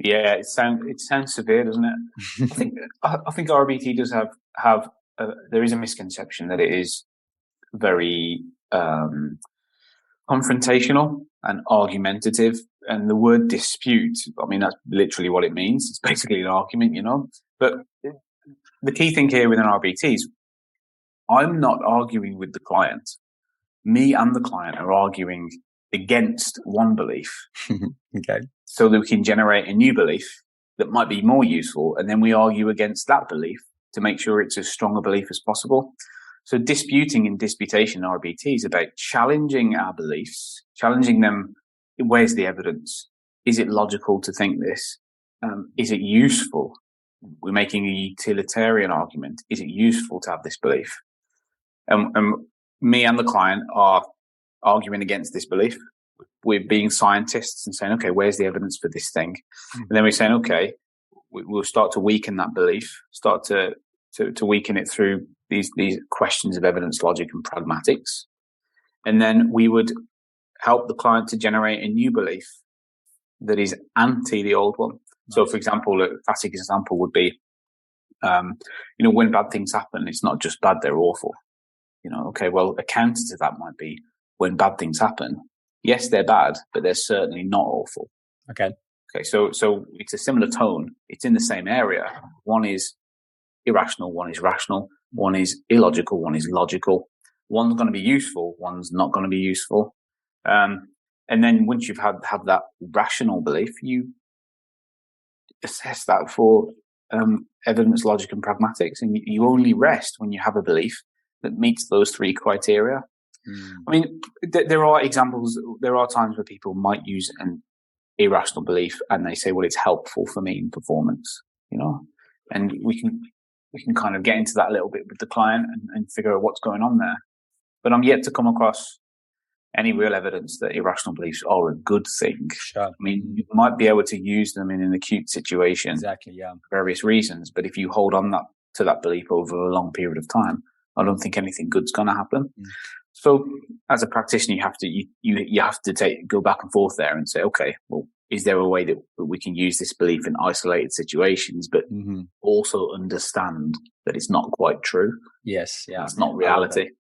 Yeah, it sounds severe, doesn't it? I think RBT does have there is a misconception that it is very confrontational and argumentative. And the word dispute, I mean, that's literally what it means. It's basically an argument, But the key thing here with an RBT is I'm not arguing with the client. Me and the client are arguing against one belief. Okay. So that we can generate a new belief that might be more useful. And then we argue against that belief to make sure it's as strong a belief as possible. So disputing and disputation in RBT is about challenging our beliefs, challenging them. Where's the evidence? Is it logical to think this? Is it useful? We're making a utilitarian argument. Is it useful to have this belief? And me and the client are arguing against this belief. We're being scientists and saying, okay, where's the evidence for this thing? And then we're saying, okay, we'll start to weaken that belief, start to weaken it through these questions of evidence, logic, and pragmatics. And then we would help the client to generate a new belief that is anti the old one. Nice. So, for example, a classic example would be, when bad things happen, it's not just bad, they're awful. Okay, well, a counter to that might be when bad things happen, yes, they're bad, but they're certainly not awful. Okay, so it's a similar tone. It's in the same area. One is irrational, one is rational, one is illogical, one is logical. One's going to be useful, one's not going to be useful. And then once you've had that rational belief, you assess that for evidence, logic, and pragmatics. And you only rest when you have a belief that meets those three criteria. I mean, there are examples, there are times where people might use an irrational belief and they say, well, it's helpful for me in performance, and we can kind of get into that a little bit with the client and figure out what's going on there. But I'm yet to come across any real evidence that irrational beliefs are a good thing. Sure. I mean, you might be able to use them in an acute situation. Exactly, yeah. For various reasons. But if you hold on to that belief over a long period of time, I don't think anything good's going to happen. So as a practitioner, you have to go back and forth there and say, okay, well, is there a way that we can use this belief in isolated situations, but also understand that it's not quite true? Yes, yeah. It's not reality.